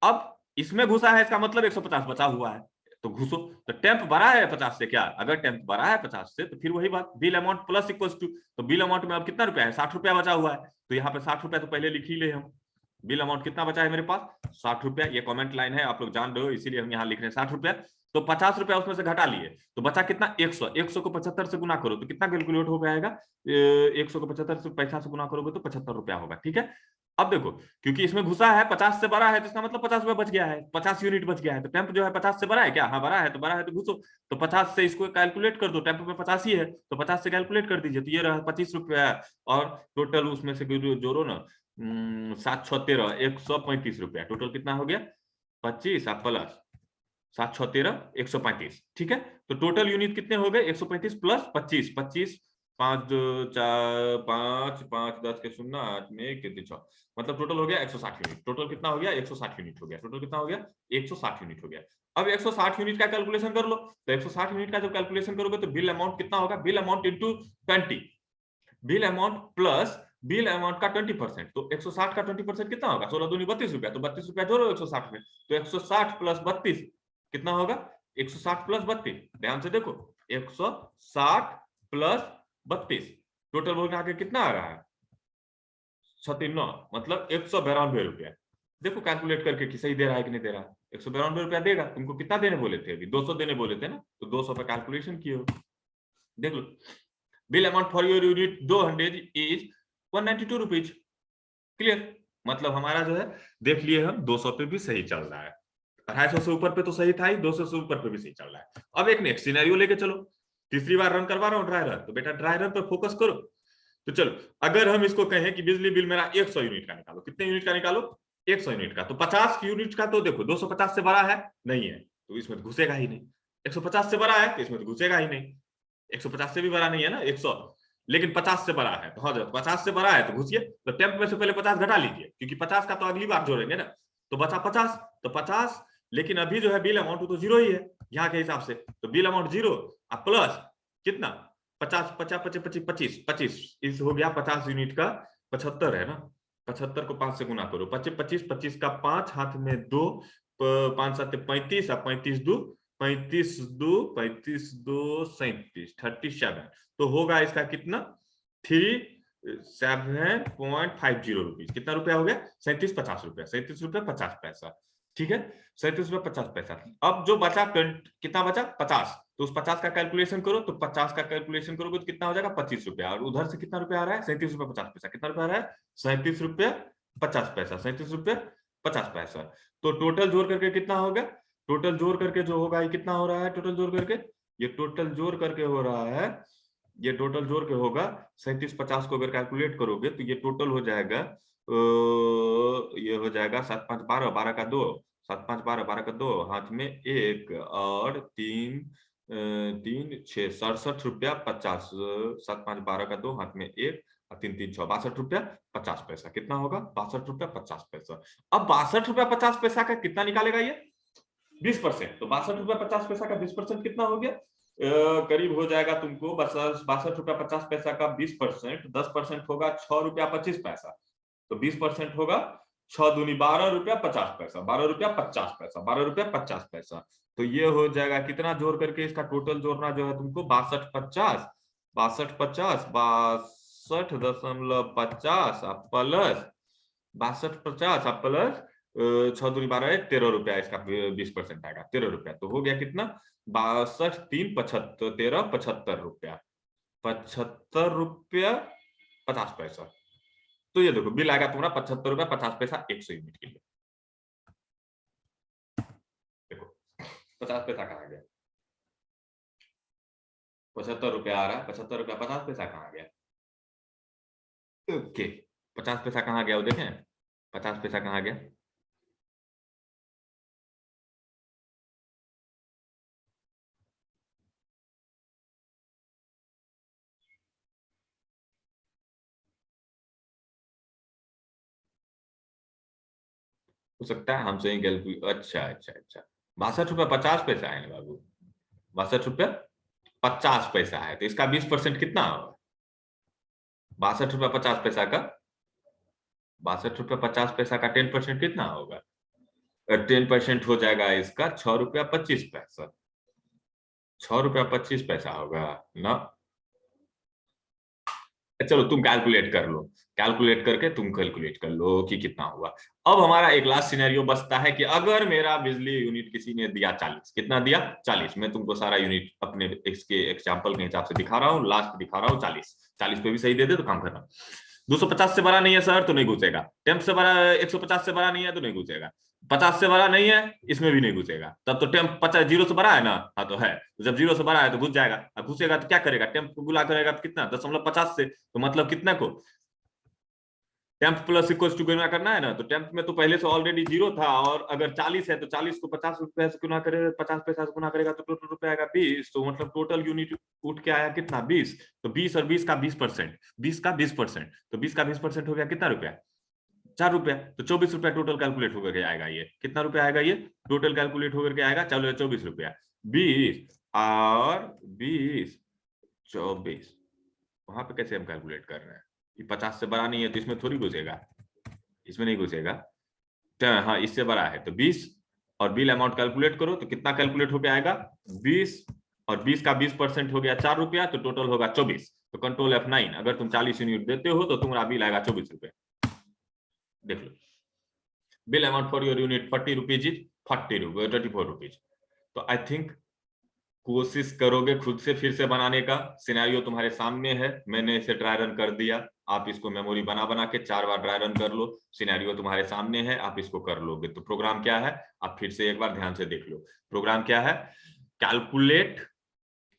अब इसमें घुसा है, इसका मतलब 150 बचा हुआ है, तो घुसो। तो टेम्प बड़ा है 50 से, क्या? अगर टेम्प बड़ा है 50 से तो फिर वही बात, bill amount plus equals to, तो बिल अमाउंट में अब कितना रुपया है? 60 रुपया बचा हुआ है। तो यहाँ पे 60 रुपया तो पहले लिख ही ले हम। बिल अमाउंट कितना बचा है मेरे पास? 60 रुपया। ये कमेंट लाइन है, आप लोग जान रहे हो, इसीलिए हम यहाँ लिख रहे हैं 60 रुपया। तो 50 रुपया उसमें से घटा लिए तो बचा कितना? 100। 100 को 75 से गुना करो तो कितना कैलकुलेट हो जाएगा? 100 को 75 से पैसा से गुना करोगे तो 75 रुपया होगा। ठीक है, अब देखो, क्योंकि इसमें घुसा है 50 से बड़ा है, तो इसका मतलब 50 रुपया बच गया है, 50 यूनिट बच गया है। तो टेम्प जो है 50 से बड़ा है क्या? हाँ बड़ा है, तो बड़ा है तो घुसो। तो 50 से इसको कैलकुलेट कर दो, टेम्प में 50 ही है तो 50 से कैलकुलेट कर दीजिए, तो ये रहा 25 रुपया। और टोटल उसमें से जोड़ो ना, 7 6 13, 135 रुपया। टोटल कितना हो गया? 25 प्लस 7 6 13, 135। ठीक है, तो टोटल यूनिट कितने हो गए? 135 प्लस 25, 25 5 2 4 5 5 10 के 0 8 में 1 3 6, मतलब टोटल हो गया 160 यूनिट। टोटल कितना हो गया? 160 यूनिट हो गया। टोटल कितना हो गया? 160 यूनिट हो गया। अब 160 यूनिट का कैलकुलेशन कर लो। तो 160 यूनिट का जब कैलकुलेशन करोगे तो बिल अमाउंट कितना होगा? Bill amount into 20, bill amount plus bill amount का 20%। तो 160 का 20% कितना होगा? 16 दूनी 32 रुपया। तो 32 रुपया जोड़ो 160 में, तो 160 प्लस 32 कितना होगा? 160 प्लस 32। ध्यान से देखो, 160 प्लस 32, टोटल बोल के आगे कितना आ रहा है? 96, मतलब 192 रुपया। देखो कैलकुलेट करके कि सही दे रहा है कि नहीं दे रहा है। 192 रुपया देगा। तुमको कितना देने बोले थे? अभी 200 देने बोले थे ना, तो 200 पे कैलकुलेशन किए हो। देख लो, bill amount for your unit 200 is 192 rupees. Clear? मतलब हमारा जो है, देख लिए हम, 200 पे भी सही चल रहा है, 250 से ऊपर पे तो सही था ही, 200 से ऊपर पे भी सही चल रहा है। अब एक नेक्स्ट सिनेरियो लेके चलो। तीसरी बार रन करवा रहा हूँ ड्राई रन, तो बेटा ड्राई रन पर फोकस करो। तो चलो, अगर हम इसको कहें कि बिजली बिल मेरा 100 यूनिट का निकालो, कितने यूनिट का निकालो? 100 यूनिट का, तो 50 यूनिट का तो देखो 250 से बड़ा है नहीं है, तो इसमें तो घुसेगा ही नहीं। 150 से बड़ा है तो इसमें तो घुसेगा ही नहीं। 150 से भी बड़ा नहीं है ना 100, लेकिन 50 से बड़ा है तो हाँ, 50 से बड़ा है तो घुसिए। तो टेम्प में से पहले 50 घटा लीजिए, क्योंकि 50 का तो अगली बार जोड़ेंगे ना, तो बचा 50, तो 50, लेकिन अभी जो है बिल अमाउंट तो जीरो ही है यहाँ के हिसाब से, तो बिल अमाउंट जीरो, अब प्लस कितना 50, 50, 25, 25, 25, इस हो गया 50 यूनिट का 75 है ना, 75 को 5 से गुना करो, 25, 25, 25 का 5 हाथ में 2, 5 7 35, 35 2, 35 2, 35 2 37, 37, तो होगा इसका कितना 37.50 रुपीज। कितना रुपया हो गया 37.50 रुपया, 37 रुपया 50 पैसा, ठीक है 37 रुपया 50 पैसा। अब जो बचा कितना बचा 50, तो उस 50 का कैलकुलेशन करो, तो 50 का कैलकुलेशन करोगे तो कितना हो जाएगा 25 रुपया, और उधर से कितना रुपया आ रहा है 37 रुपया 50 पैसा, कितना रुपया आ रहा है 37 रुपया 50 पैसा, 37 रुपया 50 पैसा। तो टोटल जोड़ करके कितना होगा, टोटल जोड़ करके जो होगा ये कितना हो रहा है, टोटल जोड़ करके ये टोटल जोड़ करके हो रहा है, ये टोटल जोड़ के होगा 37.50 को अगर कैलकुलेट करोगे तो ये टोटल हो जाएगा, ये हो जाएगा 7 5 12, 12 का 2, 7 5 12, 12 का 2, हाथ में 1 और 3 3 6 67 रुपया 50, 7 5 12 का 2, हाथ में 1 और 3 3 6 62 रुपया 50 पैसा, कितना होगा 62 रुपया 50 पैसा। अब 62 रुपया 50 पैसा का कितना निकालेगा ये 20%, तो 62 रुपया 50 पैसा का 20% कितना हो गया, करीब हो जाएगा तुमको 62 रुपया 50 पैसा का 20%, 10% होगा 6 रुपया 25 पैसा, तो 20% होगा 6 दूनी 12 रुपया 50 पैसा, 12 रुपया 50 पैसा, 12 रुपया 50 पैसा। तो ये हो जाएगा कितना जोड़ करके, इसका टोटल जोड़ना जो है तुमको 62 50 62 50 62.50 प्लस 62 50 प्लस 6 दूनी 12 13 रुपया, इसका 20% आएगा 13 रुपया, तो हो गया कितना 62 3 75 13 75 रुपया 75 रुपया 50 पैसा। तो ये देखो बिल आएगा तुम्हारा 75 रुपया 50 पैसा 100 यूनिट के लिए। देखो 50 पैसा कहाँ गया, 75 रुपया आ रहा है, 75 रुपया 50 पैसा कहाँ गया, ओके 50 पैसा कहाँ गया वो देखें, 50 पैसा कहाँ गया, हो सकता है हमसे ही गलती, अच्छा अच्छा अच्छा 62 रुपया 50 पैसा है ना बाबू, 62 रुपया 50 पैसा है, तो इसका 20% कितना होगा, 62 रुपया 50 पैसा का 62 रुपया 50 पैसा का 10% कितना होगा, 10% हो जाएगा इसका 6 रुपया 25 पैसा, 6 रुपया 25 पैसा होगा ना। चलो तुम कैलकुलेट कर लो, कैलकुलेट करके तुम कैलकुलेट कर लो कि कितना हुआ। अब हमारा एक लास्ट सिनेरियो बचता है कि अगर मेरा बिजली यूनिट किसी ने दिया 40, कितना दिया 40, मैं तुमको सारा यूनिट अपने इसके एग्जांपल के हिसाब से दिखा रहा हूँ, लास्ट दिखा रहा हूँ 40, 40 पे भी सही दे दे तो काम खत्म। 250 से बड़ा नहीं है सर तो नहीं घुसेगा, टेम्प से बड़ा 150 से बड़ा नहीं है तो नहीं घुसेगा, 50 से बड़ा नहीं है इसमें भी नहीं घुसेगा, तब तो टेम्प 50 जीरो से बड़ा है ना, हाँ तो है, तो जब जीरो से बड़ा है तो घुस जाएगा, अब घुसेगा तो क्या करेगा, टेम्प को गुला करेगा तो कितना 0.50 से, तो मतलब कितना को टेम्प प्लस इक्वल टू गुना करना है ना, तो टेम्प में तो पहले से ऑलरेडी जीरो था, और अगर 40 है तो 40 को 50 रुपए से गुना करेगा, 50 पैसा से गुना करेगा तो टोटल रुपया आएगा 20, तो मतलब टोटल यूनिट उठ के आया कितना 20, तो 20 और 20 का 20%, 20 का 20%, तो 20 का 20% हो गया कितना रुपया 4 रुपया, तो 24 रुपया टोटल कैलकुलेट होकर के आएगा, ये कितना रुपया आएगा, ये टोटल कैलकुलेट होकर के आएगा, चलो 24 रुपया, 20 और 20 24, वहां पे कैसे हम कैलकुलेट कर रहे हैं, 50 से बड़ा नहीं है तो इसमें थोड़ी घुसेगा, इसमें नहीं घुसेगा, हाँ इससे बड़ा है तो 20, और बिल अमाउंट कैलकुलेट करो तो कितना कैलकुलेट होकर आएगा 20, और 20 का 20% हो गया 4 रुपया, तो टोटल होगा 24, तो कंट्रोल F9, अगर तुम 40 यूनिट देते हो तो तुम्हारा बिल आएगा 24 रुपये। देख लो bill amount for your unit 40 rupees is 24 rupees. तो आई थिंक कोशिश करोगे खुद से फिर से बनाने का, सिनेरियो तुम्हारे सामने है, मैंने इसे ड्राई रन कर दिया, आप इसको मेमोरी बना बना के 4 बार ड्राई रन कर लो, सिनेरियो तुम्हारे सामने है, आप इसको कर लोगे। तो प्रोग्राम क्या है आप फिर से एक बार ध्यान से देख लो, प्रोग्राम क्या है, calculate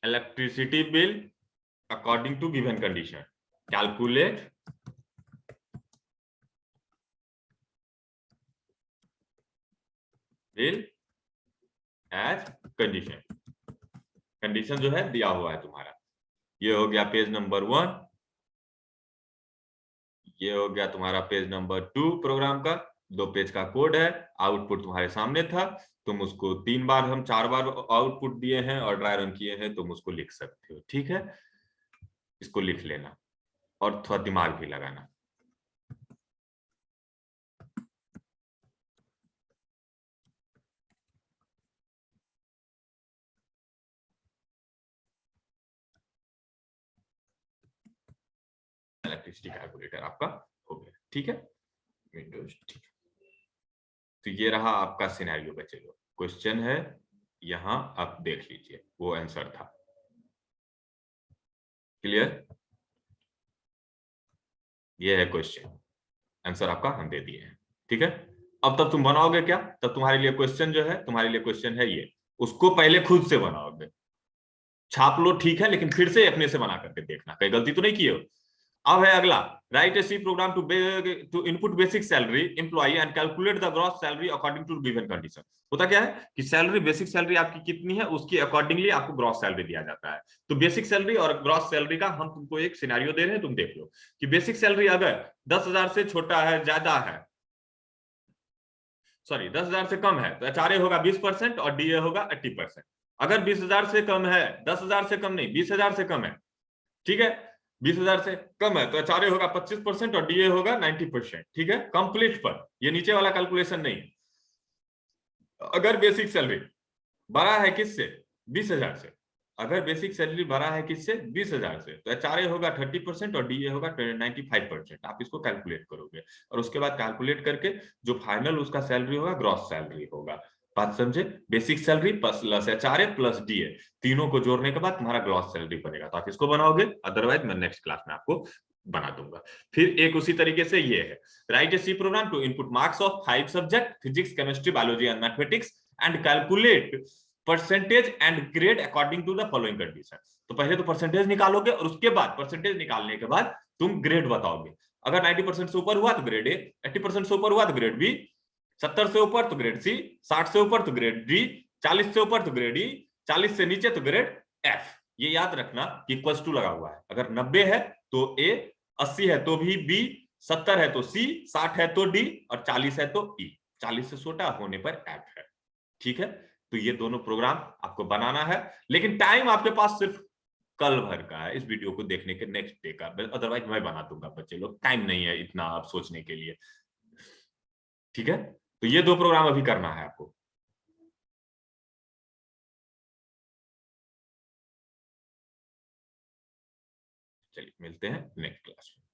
electricity bill according to given condition, calculate will as condition, condition जो है दिया हुआ है तुम्हारा। ये हो गया पेज नंबर 1, ये हो गया तुम्हारा पेज नंबर 2 प्रोग्राम का। 2 पेज का कोड है, आउटपुट तुम्हारे सामने था, तुम उसको 3 बार, हम 4 बार आउटपुट दिए हैं और ड्राई रन किए हैं, तुम उसको लिख सकते हो। ठीक है, इसको लिख लेना और थोड़ा दिमाग भी लगाना। इलेक्ट्रिसिटी कैलकुलेटर आपका हो गया। ठीक है, विंडोज, ठीक है। तो ये रहा आपका सिनेरियो बचेगा। क्वेश्चन है यहां, आप देख लीजिए, वो आंसर था। क्लियर? ये है क्वेश्चन, आंसर आपका हम दे दिए हैं। ठीक है, अब तब तुम बनाओगे क्या? तब तुम्हारे लिए क्वेश्चन जो है, तुम्हारे लिए क्वेश्चन है ये, उसको पहले खुद से बनाओगे। छाप लो ठीक है, लेकिन फिर से अपने से बना करके देखना, कहीं गलती तो नहीं किए हो। अब है अगला, write a C program to input basic salary employee and calculate the gross salary according to given condition. होता क्या है कि सैलरी, बेसिक सैलरी आपकी कितनी है उसकी अकॉर्डिंगली आपको ग्रॉस सैलरी दिया जाता है। तो बेसिक सैलरी और ग्रॉस सैलरी का हम तुमको एक सिनेरियो दे रहे हैं, तुम देख लो कि बेसिक सैलरी अगर 10,000 से छोटा है, ज्यादा है, सॉरी 10,000 से कम है, तो एचआरए होगा 20% और डीए होगा 80%। अगर 20,000 से कम है, 10,000 से कम नहीं, 20,000 से कम है, ठीक है, 20,000 से कम है तो एचआरए होगा 25% और डीए होगा 90%। ठीक है, कंप्लीट पर, ये नीचे वाला कैलकुलेशन नहीं है। अगर बेसिक सैलरी बढ़ा है किससे? 20,000 से। अगर बेसिक सैलरी बढ़ा है किससे? 20,000 से, तो एचआरए होगा 30% और डीए होगा 95%। आप इसको कैलकुलेट करोगे और उसके बाद कैलकुलेट करके जो फाइनल उसका सैलरी होगा, ग्रॉस सैलरी होगा। बात समझे? Basic salary plus HRA plus DA, तीनों को जोड़ने के बाद तुम्हारा ग्रॉस सैलरी बनेगा। तो आप इसको बनाओगे, अदरवाइज मैं नेक्स्ट क्लास में आपको बना दूंगा। फिर एक उसी तरीके से ये है, write a C program to input marks of 5 subject, physics, chemistry, biology and mathematics and calculate percentage and grade according to the following condition. तो पहले तो परसेंटेज निकालोगे और उसके बाद परसेंटेज निकालने के बाद तुम ग्रेड बताओगे। अगर 90% से ऊपर हुआ तो ग्रेड ए, 80% से ऊपर हुआ तो ग्रेड बी, 70 से ऊपर तो ग्रेड सी, 60 से ऊपर तो ग्रेड डी, 40 से ऊपर तो ग्रेड ई, 40 से नीचे तो ग्रेड एफ। ये याद रखना कि इक्वल्स टू लगा हुआ है। अगर 90 है तो ए, 80 है तो भी बी, 70 है तो सी, 60 है तो डी और 40 है तो ई। 40 से छोटा होने पर एफ है। ठीक है, तो ये दोनों प्रोग्राम आपको बनाना है, लेकिन टाइम आपके पास सिर्फ कल भर का है, इस वीडियो को देखने के नेक्स्ट डे का। अदरवाइज मैं बना दूंगा, बच्चे लोग, टाइम नहीं है इतना आप सोचने के लिए। ठीक है, तो ये 2 प्रोग्राम अभी करना है आपको। चलिए मिलते हैं नेक्स्ट क्लास में।